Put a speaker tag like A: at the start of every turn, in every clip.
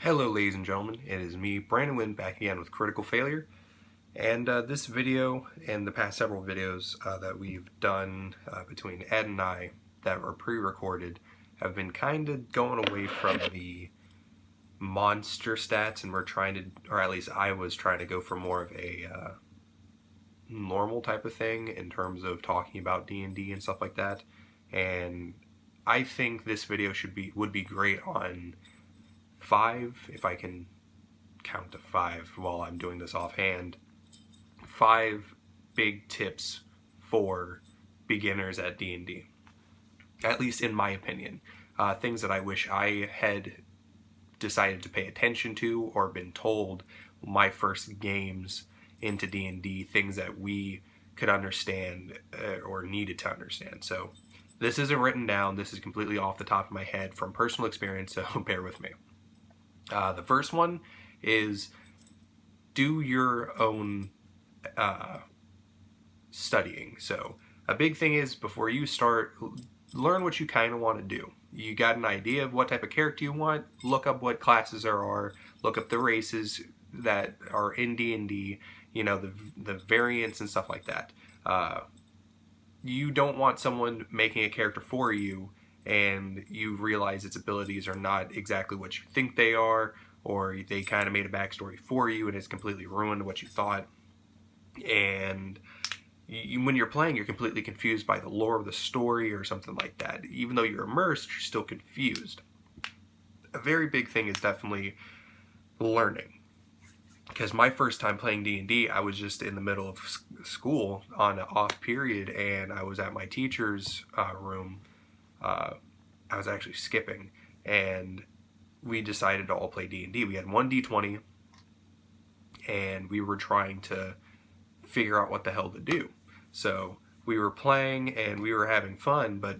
A: Hello ladies and gentlemen, it is me, Brandon Wynn, back again with Critical Failure. And this video and the past several videos that we've done between Ed and I that were pre-recorded have been kind of going away from the monster stats, and we're trying to, or at least I was trying to go for more of a normal type of thing in terms of talking about D&D and stuff like that. And I think this video would be great on 5, if I can count to 5 while I'm doing this offhand. 5 big tips for beginners at D&D, at least in my opinion. Things that I wish I had decided to pay attention to or been told my first games into D&D, things that we could understand or needed to understand. So this isn't written down, this is completely off the top of my head from personal experience, so bear with me. The first one is do your own studying. So a big thing is before you start, learn what you kind of want to do. You got an idea of what type of character you want, look up what classes there are, look up the races that are in D&D, you know, the variants and stuff like that. You don't want someone making a character for you and you realize its abilities are not exactly what you think they are, or they kind of made a backstory for you and it's completely ruined what you thought. And when you're playing, you're completely confused by the lore of the story or something like that. Even though you're immersed, you're still confused. A very big thing is definitely learning. Because my first time playing D&D, I was just in the middle of school on an off period, and I was at my teacher's room. I was actually skipping, and we decided to all play D&D. We had one D20, and we were trying to figure out what the hell to do. So we were playing and we were having fun, but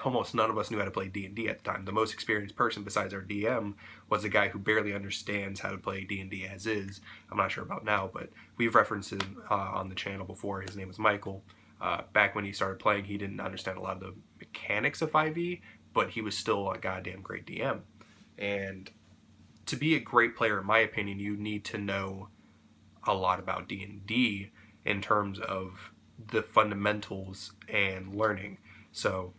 A: almost none of us knew how to play D&D at the time. The most experienced person besides our DM was a guy who barely understands how to play D&D as is. I'm not sure about now, but we've referenced him on the channel before. His name was Michael. Back when he started playing, he didn't understand a lot of the mechanics of 5e, but he was still a goddamn great DM. And to be a great player, in my opinion, you need to know a lot about D&D in terms of the fundamentals and learning. So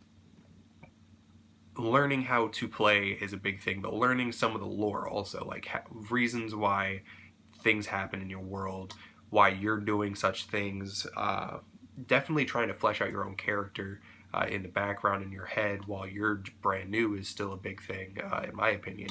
A: learning how to play is a big thing, but learning some of the lore also, like reasons why things happen in your world, why you're doing such things. Definitely trying to flesh out your own character in the background in your head while you're brand new is still a big thing, in my opinion.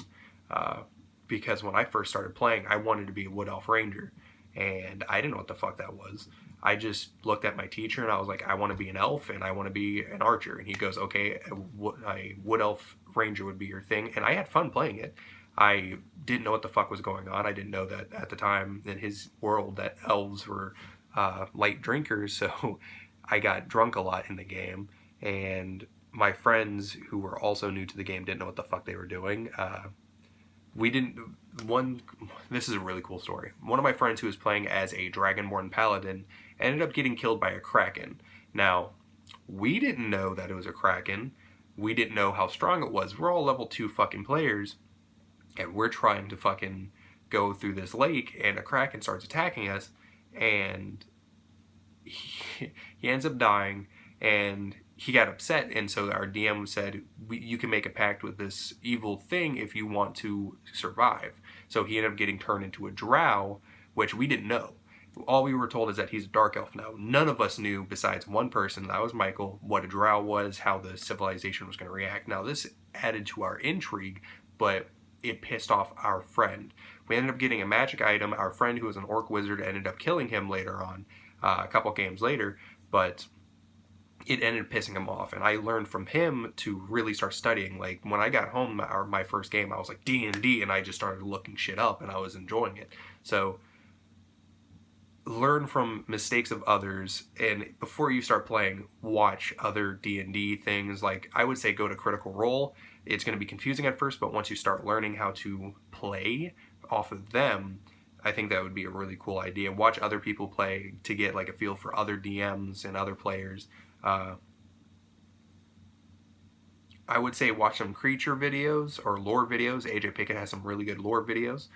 A: Because when I first started playing, I wanted to be a Wood Elf Ranger, and I didn't know what the fuck that was. I just looked at my teacher and I was like, I want to be an elf and I want to be an archer. And he goes, okay, a Wood Elf Ranger would be your thing. And I had fun playing it. I didn't know what the fuck was going on. I didn't know that at the time in his world that elves were light drinkers. So I got drunk a lot in the game. And my friends who were also new to the game didn't know what the fuck they were doing. This is a really cool story. One of my friends who was playing as a Dragonborn Paladin ended up getting killed by a Kraken. Now, we didn't know that it was a Kraken. We didn't know how strong it was. We're all level 2 fucking players, and we're trying to fucking go through this lake, and a Kraken starts attacking us, and he ends up dying, and he got upset, and so our DM said, you can make a pact with this evil thing if you want to survive. So he ended up getting turned into a drow, which we didn't know. All we were told is that he's a dark elf now. None of us knew, besides one person, that was Michael, what a drow was, how the civilization was going to react. Now this added to our intrigue, but it pissed off our friend. We ended up getting a magic item. Our friend, who was an orc wizard, ended up killing him later on, a couple games later, but it ended up pissing him off, and I learned from him to really start studying. Like, when I got home, my first game, I was like, D&D, and I just started looking shit up, and I was enjoying it. So learn from mistakes of others, and before you start playing, watch other D&D things. Like, I would say go to Critical Role. It's going to be confusing at first, but once you start learning how to play off of them, I think that would be a really cool idea. Watch other people play to get like a feel for other DMs and other players. I would say watch some creature videos or lore videos. AJ Pickett has some really good lore videos.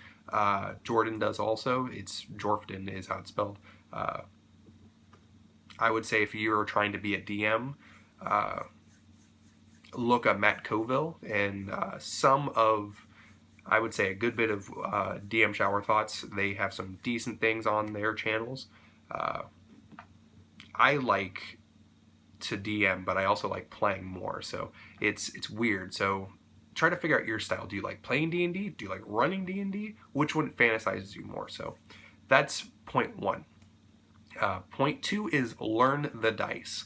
A: Jordan does also. It's Jorfton is how it's spelled. I would say if you're trying to be a DM, look up Matt Coville and some of, I would say, a good bit of DM Shower Thoughts. They have some decent things on their channels. I like to DM, but I also like playing more, so it's weird. So try to figure out your style. Do you like playing D&D? Do you like running D&D? Which one fantasizes you more? So that's point one. Point two is learn the dice.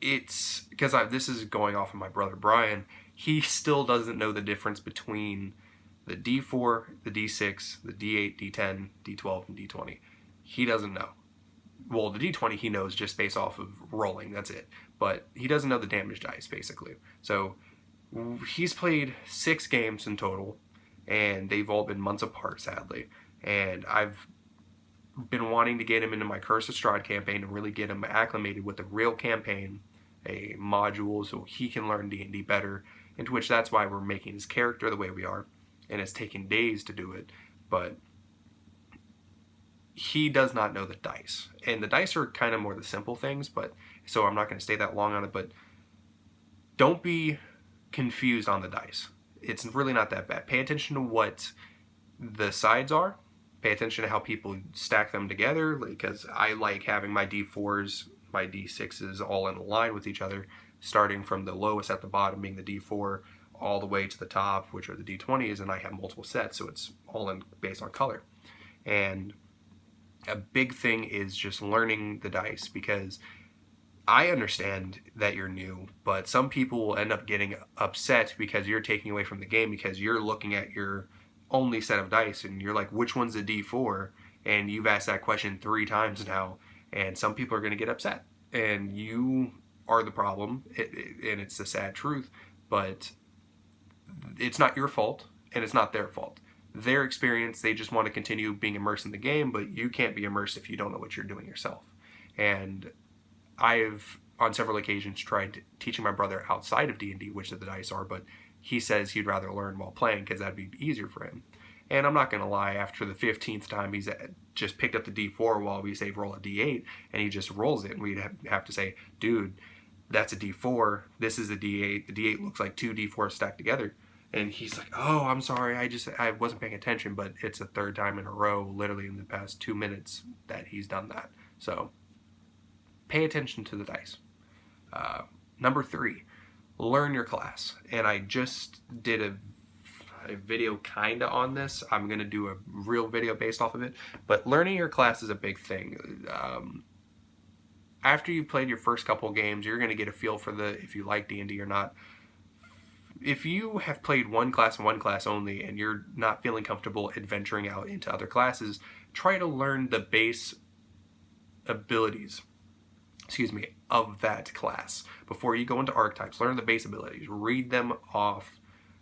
A: It's because this is going off of my brother Brian. He still doesn't know the difference between the D4, the D6, the D8, D10, D12, and D20. He doesn't know. Well, the D20 he knows just based off of rolling, that's it. But he doesn't know the damage dice, basically. So he's played 6 games in total, and they've all been months apart, sadly. And I've been wanting to get him into my Curse of Strahd campaign and really get him acclimated with the real campaign, a module, so he can learn D&D better, into which that's why we're making his character the way we are, and it's taken days to do it, but he does not know the dice. And the dice are kind of more the simple things, but so I'm not going to stay that long on it, but don't be confused on the dice. It's really not that bad. Pay attention to what the sides are. Pay attention to how people stack them together, because I like having my D4s, my D6s all in line with each other, starting from the lowest at the bottom being the D4 all the way to the top, which are the D20s, and I have multiple sets, so it's all in based on color. And a big thing is just learning the dice, because I understand that you're new, but some people will end up getting upset because you're taking away from the game, because you're looking at your only set of dice and you're like, which one's a D4? And you've asked that question 3 times now, and some people are going to get upset, and you are the problem, and it's the sad truth, but it's not your fault and it's not their fault. Their experience, they just want to continue being immersed in the game, but you can't be immersed if you don't know what you're doing yourself. And I've on several occasions tried teaching my brother outside of D&D which the dice are, but he says he'd rather learn while playing because that'd be easier for him. And I'm not going to lie, after the 15th time he's just picked up the D4 while we say roll a D8, and he just rolls it, and we'd have to say, dude, that's a D4, this is a D8, the D8 looks like 2 D4s stacked together. And he's like, oh, I'm sorry, I wasn't paying attention, but it's the 3rd time in a row, literally in the past 2 minutes, that he's done that. So pay attention to the dice. Number 3, learn your class. And I just did a video kind of on this. I'm going to do a real video based off of it. But learning your class is a big thing. After you've played your first couple games, you're going to get a feel for if you like D&D or not. If you have played one class and one class only, and you're not feeling comfortable adventuring out into other classes, try to learn the base abilities, of that class. Before you go into archetypes, learn the base abilities. Read them off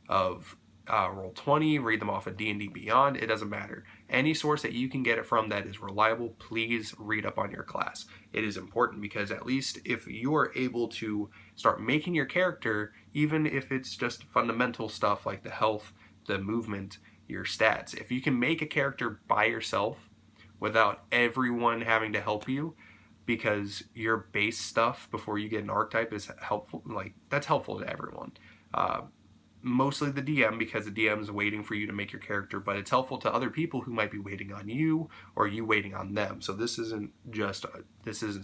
A: of Roll20, read them off of D&D Beyond, it doesn't matter. Any source that you can get it from that is reliable, please read up on your class. It is important, because at least if you are able to start making your character, even if it's just fundamental stuff like the health, the movement, your stats, if you can make a character by yourself without everyone having to help you, because your base stuff before you get an archetype is helpful, like that's helpful to everyone. Mostly the DM, because the DM is waiting for you to make your character, but it's helpful to other people who might be waiting on you or you waiting on them. So this isn't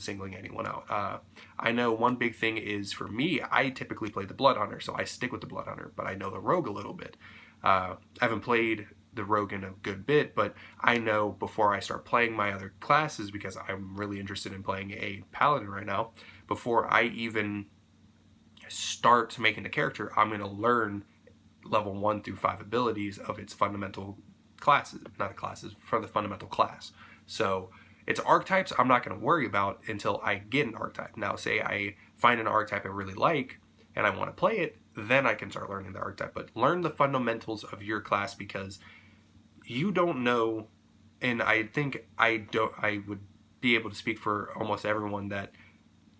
A: singling anyone out. I know one big thing is, for me, I typically play the Blood Hunter, so I stick with the Blood Hunter, but I know the Rogue a little bit. I haven't played the Rogue in a good bit, but I know before I start playing my other classes, because I'm really interested in playing a Paladin right now, before I even start making the character, I'm going to learn level 1 through 5 abilities of its fundamental classes, for the fundamental class. So its archetypes I'm not going to worry about until I get an archetype. Now, say I find an archetype I really like and I want to play it, then I can start learning the archetype. But learn the fundamentals of your class, because you don't know, and I think I would be able to speak for almost everyone, that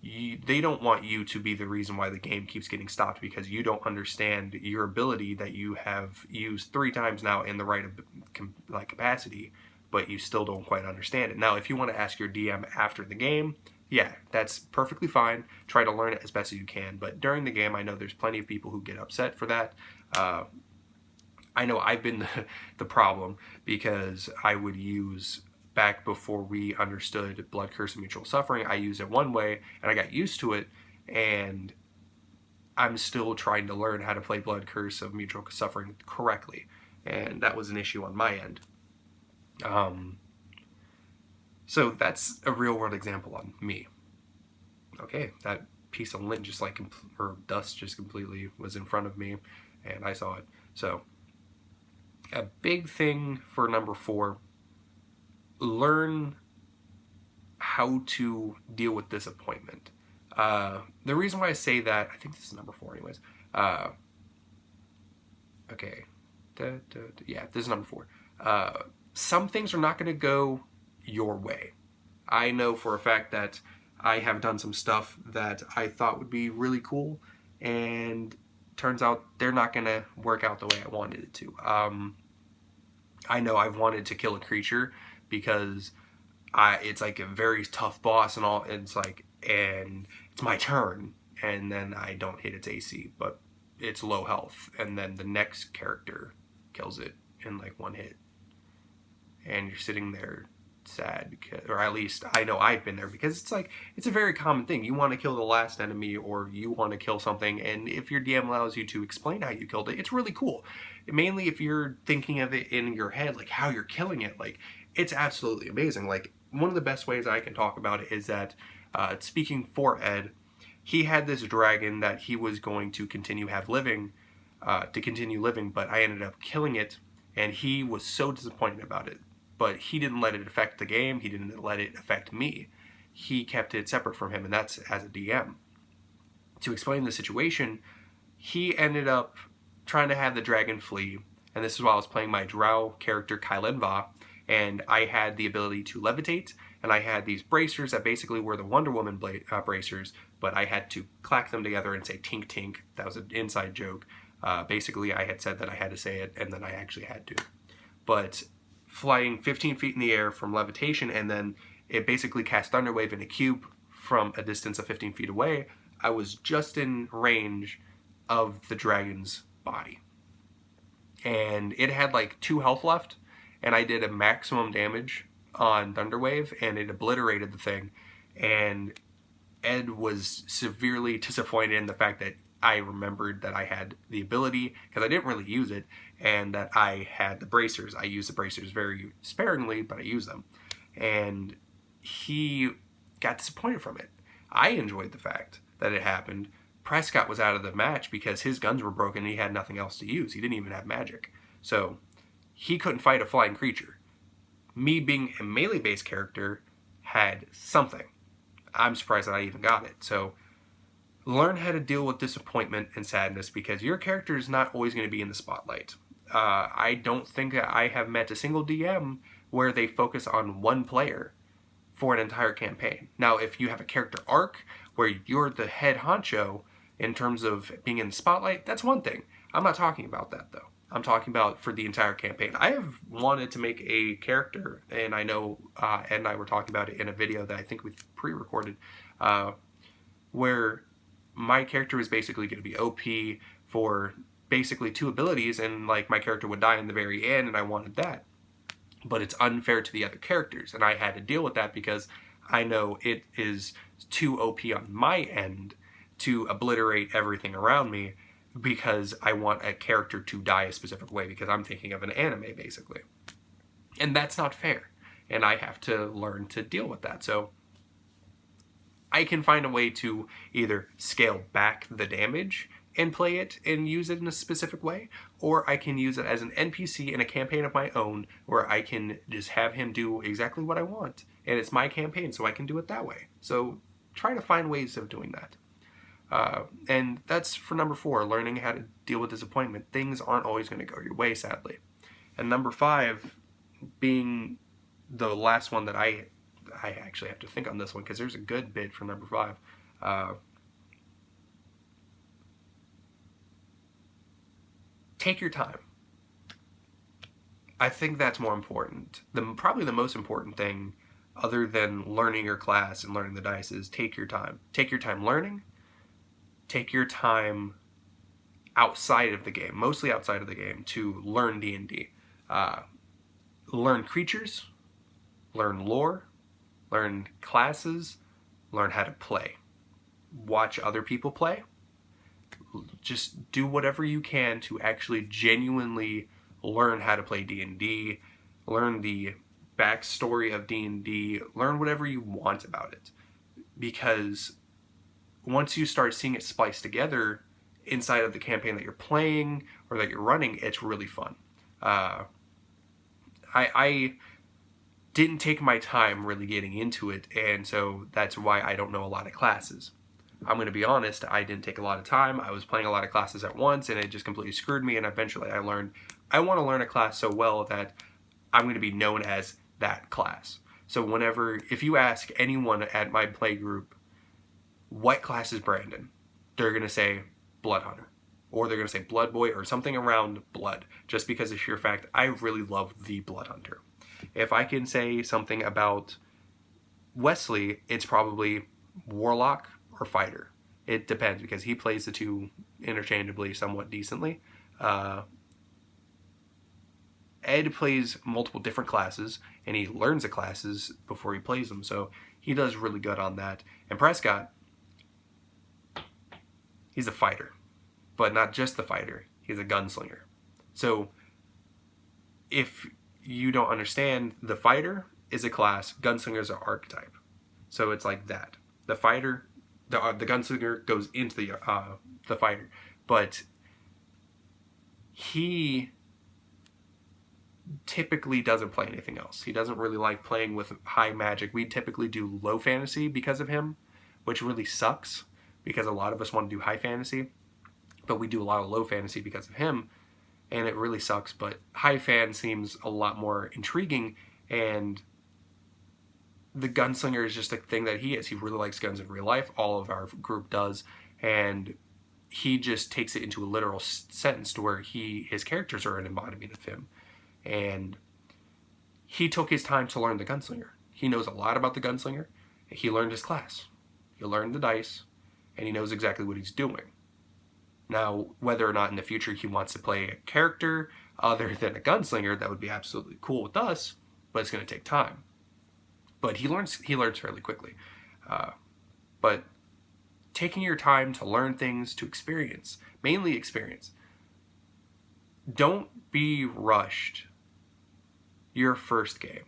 A: they don't want you to be the reason why the game keeps getting stopped because you don't understand your ability that you have used 3 times now in the right capacity, but you still don't quite understand it. Now, if you want to ask your DM after the game, yeah, that's perfectly fine. Try to learn it as best as you can. But during the game, I know there's plenty of people who get upset for that. I know I've been the problem because I would use, back before we understood Blood Curse and Mutual Suffering, I used it one way and I got used to it, and I'm still trying to learn how to play Blood Curse of Mutual Suffering correctly, and that was an issue on my end. So that's a real world example on me. Okay, that piece of lint just like, or dust just completely was in front of me and I saw it. So a big thing for number 4, learn how to deal with disappointment. The reason why I say that, I think this is number 4 anyways. Okay. Yeah, this is number 4. Some things are not going to go your way. I know for a fact that I have done some stuff that I thought would be really cool, and turns out they're not going to work out the way I wanted it to. I know I've wanted to kill a creature because it's like a very tough boss and all, and it's my turn, and then I don't hit its AC, but it's low health, and then the next character kills it in like one hit, and you're sitting there sad because, or at least I know I've been there, because it's a very common thing. You want to kill the last enemy, or you want to kill something, and if your DM allows you to explain how you killed it, it's really cool. Mainly if you're thinking of it in your head, like how you're killing it, like it's absolutely amazing. Like one of the best ways I can talk about it is that, speaking for Ed, he had this dragon that he was going to continue living, but I ended up killing it, and he was so disappointed about it. But he didn't let it affect the game. He didn't let it affect me. He kept it separate from him, and that's as a DM. To explain the situation, he ended up trying to have the dragon flee, and this is while I was playing my Drow character, Kylenva, and I had the ability to levitate, and I had these bracers that basically were the Wonder Woman bracers, but I had to clack them together and say tink tink. That was an inside joke. Basically, I had said that I had to say it, and then I actually had to. But flying 15 feet in the air from levitation, and then it basically cast Thunderwave in a cube from a distance of 15 feet away, I was just in range of the dragon's body. And it had like 2 health left, and I did a maximum damage on Thunderwave, and it obliterated the thing. And Ed was severely disappointed in the fact that I remembered that I had the ability, because I didn't really use it, and that I had the bracers. I use the bracers very sparingly, but I use them. And he got disappointed from it. I enjoyed the fact that it happened. Prescott was out of the match because his guns were broken and he had nothing else to use. He didn't even have magic. So he couldn't fight a flying creature. Me being a melee-based character had something. I'm surprised that I even got it. So learn how to deal with disappointment and sadness, because your character is not always going to be in the spotlight. I don't think that I have met a single DM where they focus on one player for an entire campaign. Now, if you have a character arc where you're the head honcho in terms of being in the spotlight, that's one thing. I'm not talking about that, though. I'm talking about for the entire campaign. I have wanted to make a character, and I know Ed and I were talking about it in a video that I think we pre-recorded, where my character is basically going to be OP for basically 2 abilities, and like my character would die in the very end, and I wanted that. But it's unfair to the other characters, and I had to deal with that because I know it is too OP on my end to obliterate everything around me, because I want a character to die a specific way, because I'm thinking of an anime basically. And that's not fair, and I have to learn to deal with that. So I can find a way to either scale back the damage and play it and use it in a specific way, or I can use it as an NPC in a campaign of my own where I can just have him do exactly what I want, and it's my campaign, so I can do it that way. So try to find ways of doing that. And that's for number 4, learning how to deal with disappointment. Things aren't always going to go your way, sadly. And number 5, being the last one that I actually have to think on this one, because there's a good bit for number 5. Take your time. I think that's more important. Probably the most important thing, other than learning your class and learning the dice, is take your time. Take your time learning. Take your time outside of the game, mostly outside of the game, to learn D&D. Learn creatures, learn lore, learn classes, learn how to play. Watch other people play. Just do whatever you can to actually genuinely learn how to play D&D, learn the backstory of D&D, learn whatever you want about it. Because once you start seeing it spliced together inside of the campaign that you're playing or that you're running, it's really fun. I didn't take my time really getting into it, and so that's why I don't know a lot of classes. I'm going to be honest, I didn't take a lot of time. I was playing a lot of classes at once, and it just completely screwed me, and eventually I learned I want to learn a class so well that I'm going to be known as that class. So if you ask anyone at my play group, what class is Brandon? They're going to say Blood Hunter. Or they're going to say Blood Boy or something around blood, just because of sheer fact I really love the Blood Hunter. If I can say something about Wesley, it's probably Warlock or Fighter. It depends, because he plays the two interchangeably somewhat decently. Ed plays multiple different classes, and he learns the classes before he plays them, so he does really good on that. And Prescott, he's a fighter, but not just the fighter, he's a gunslinger. So if you don't understand, the fighter is a class, gunslinger is an archetype. So it's like that. The fighter, the gunslinger goes into the fighter, but he typically doesn't play anything else. He doesn't really like playing with high magic. We typically do low fantasy because of him, which really sucks, because a lot of us want to do high fantasy, but we do a lot of low fantasy because of him, and it really sucks. But high fan seems a lot more intriguing, and the gunslinger is just a thing that he is. He really likes guns in real life. All of our group does, and he just takes it into a literal sense to where his characters are an embodiment of him. And he took his time to learn the gunslinger. He knows a lot about the gunslinger. He learned his class. He learned the dice, and he knows exactly what he's doing. Now, whether or not in the future he wants to play a character other than a gunslinger, that would be absolutely cool with us, but it's going to take time. But he learns fairly quickly. But taking your time to learn things, to experience, mainly experience. Don't be rushed your first game.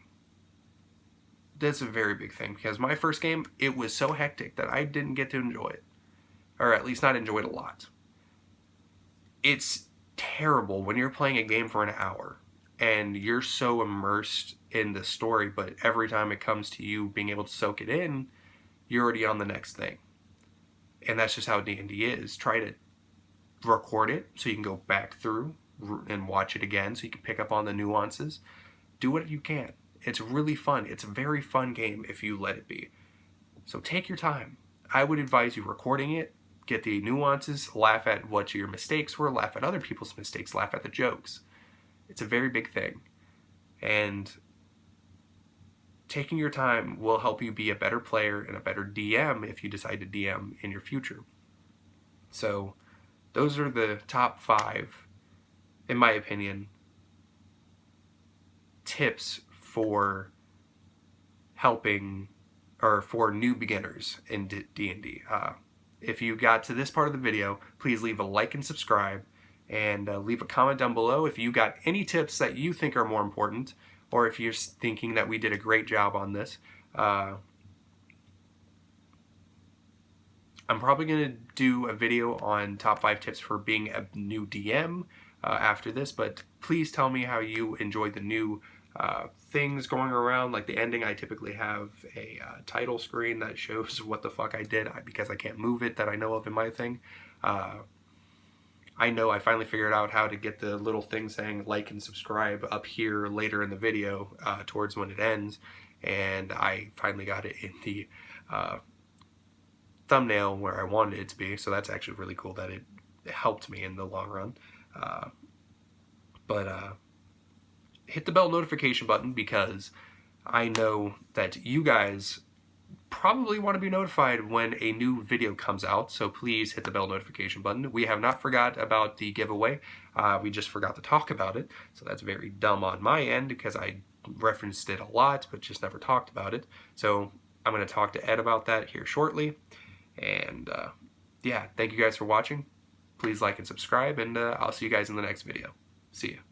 A: That's a very big thing, because my first game, it was so hectic that I didn't get to enjoy it. Or at least not enjoy it a lot. It's terrible when you're playing a game for an hour and you're so immersed in the story, but every time it comes to you being able to soak it in, you're already on the next thing. And that's just how D&D is. Try to record it so you can go back through and watch it again so you can pick up on the nuances. Do what you can. It's really fun. It's a very fun game if you let it be. So take your time. I would advise you recording it, get the nuances, laugh at what your mistakes were, laugh at other people's mistakes, laugh at the jokes. It's a very big thing. And taking your time will help you be a better player and a better DM if you decide to DM in your future. So those are the top 5, in my opinion, tips for helping, or for new beginners in D&D. If you got to this part of the video, please leave a like and subscribe, and leave a comment down below if you got any tips that you think are more important, or if you're thinking that we did a great job on this. I'm probably going to do a video on top 5 tips for being a new DM after this, but please tell me how you enjoyed the new things going around. Like the ending, I typically have a title screen that shows what the fuck I did because I can't move it that I know of in my thing. I know I finally figured out how to get the little thing saying like and subscribe up here later in the video towards when it ends, and I finally got it in the thumbnail where I wanted it to be, so that's actually really cool that it helped me in the long run. But hit the bell notification button, because I know that you guys probably want to be notified when a new video comes out, so please hit the bell notification button. We have not forgot about the giveaway. We just forgot to talk about it, so that's very dumb on my end, because I referenced it a lot but just never talked about it. So I'm going to talk to Ed about that here shortly. And yeah, thank you guys for watching. Please like and subscribe, and I'll see you guys in the next video. See ya.